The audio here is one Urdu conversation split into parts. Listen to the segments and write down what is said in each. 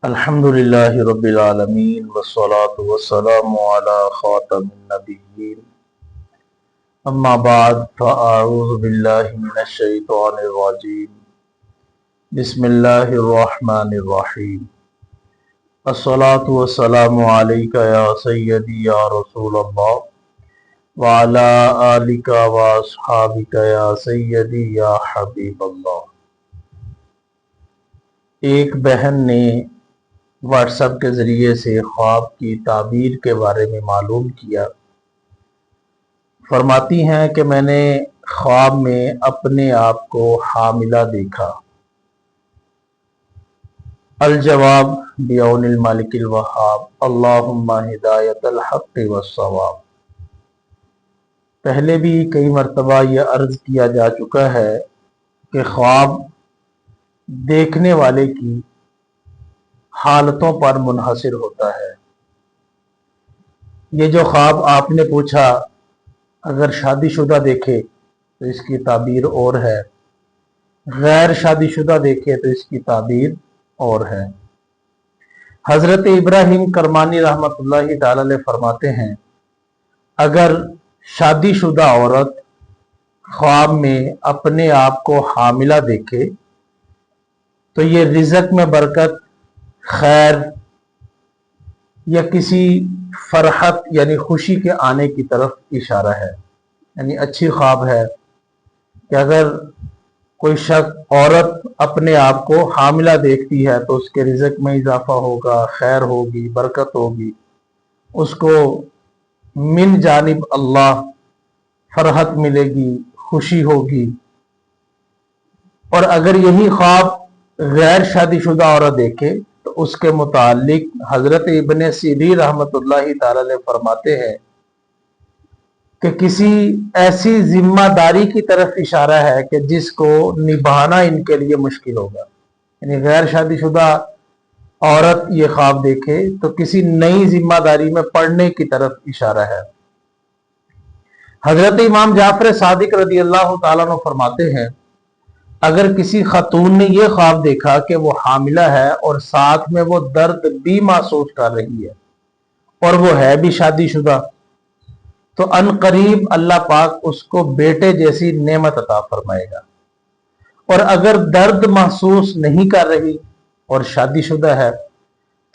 الحمدللہ رب العالمین والصلاة والسلام علی خاتم النبیین اما بعد فاعوذ باللہ من الشیطان الرجیم بسم اللہ الرحمن الرحیم الصلاة والسلام علیک یا سیدی یا رسول اللہ وعلی آلک واصحابک یا سیدی یا حبیب اللہ۔ ایک بہن نے واٹس ایپ کے ذریعے سے خواب کی تعبیر کے بارے میں معلوم کیا۔ فرماتی ہیں کہ میں نے خواب میں اپنے آپ کو حاملہ دیکھا۔ الجواب بعون المالک الوہاب، اللہم ہدایت الحق والصواب۔ پہلے بھی کئی مرتبہ یہ عرض کیا جا چکا ہے کہ خواب دیکھنے والے کی حالتوں پر منحصر ہوتا ہے۔ یہ جو خواب آپ نے پوچھا، اگر شادی شدہ دیکھے تو اس کی تعبیر اور ہے، غیر شادی شدہ دیکھے تو اس کی تعبیر اور ہے۔ حضرت ابراہیم کرمانی رحمۃ اللہ تعالی علیہ فرماتے ہیں، اگر شادی شدہ عورت خواب میں اپنے آپ کو حاملہ دیکھے تو یہ رزق میں برکت، خیر یا کسی فرحت یعنی خوشی کے آنے کی طرف اشارہ ہے، یعنی اچھی خواب ہے کہ اگر کوئی شخص عورت اپنے آپ کو حاملہ دیکھتی ہے تو اس کے رزق میں اضافہ ہوگا، خیر ہوگی، برکت ہوگی، اس کو من جانب اللہ فرحت ملے گی، خوشی ہوگی۔ اور اگر یہی خواب غیر شادی شدہ عورت دیکھے تو اس کے متعلق حضرت ابن سیرین رحمۃ اللہ تعالی علیہ فرماتے ہیں کہ کسی ایسی ذمہ داری کی طرف اشارہ ہے کہ جس کو نبھانا ان کے لیے مشکل ہوگا، یعنی غیر شادی شدہ عورت یہ خواب دیکھے تو کسی نئی ذمہ داری میں پڑنے کی طرف اشارہ ہے۔ حضرت امام جعفر صادق رضی اللہ تعالیٰ عنہ فرماتے ہیں، اگر کسی خاتون نے یہ خواب دیکھا کہ وہ حاملہ ہے اور ساتھ میں وہ درد بھی محسوس کر رہی ہے اور وہ ہے بھی شادی شدہ، تو ان قریب اللہ پاک اس کو بیٹے جیسی نعمت عطا فرمائے گا۔ اور اگر درد محسوس نہیں کر رہی اور شادی شدہ ہے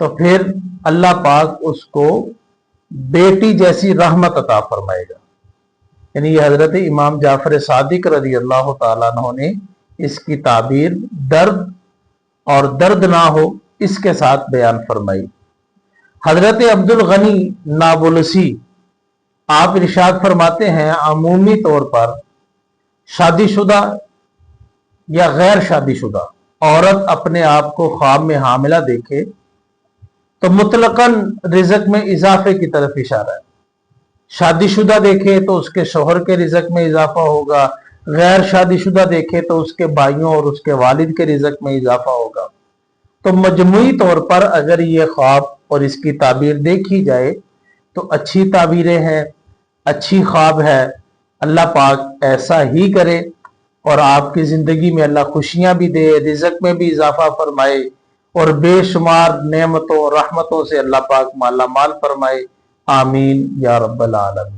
تو پھر اللہ پاک اس کو بیٹی جیسی رحمت عطا فرمائے گا۔ یعنی یہ حضرت امام جعفر صادق رضی اللہ تعالیٰ عنہ نے اس کی تعبیر درد اور درد نہ ہو اس کے ساتھ بیان فرمائی۔ حضرت عبد الغنی نابلسی آپ ارشاد فرماتے ہیں، عمومی طور پر شادی شدہ یا غیر شادی شدہ عورت اپنے آپ کو خواب میں حاملہ دیکھے تو مطلقاً رزق میں اضافے کی طرف اشارہ ہے۔ شادی شدہ دیکھے تو اس کے شوہر کے رزق میں اضافہ ہوگا، غیر شادی شدہ دیکھے تو اس کے بھائیوں اور اس کے والد کے رزق میں اضافہ ہوگا۔ تو مجموعی طور پر اگر یہ خواب اور اس کی تعبیر دیکھی جائے تو اچھی تعبیریں ہیں، اچھی خواب ہے۔ اللہ پاک ایسا ہی کرے اور آپ کی زندگی میں اللہ خوشیاں بھی دے، رزق میں بھی اضافہ فرمائے اور بے شمار نعمتوں رحمتوں سے اللہ پاک مالا مال فرمائے۔ آمین یا رب العالمین۔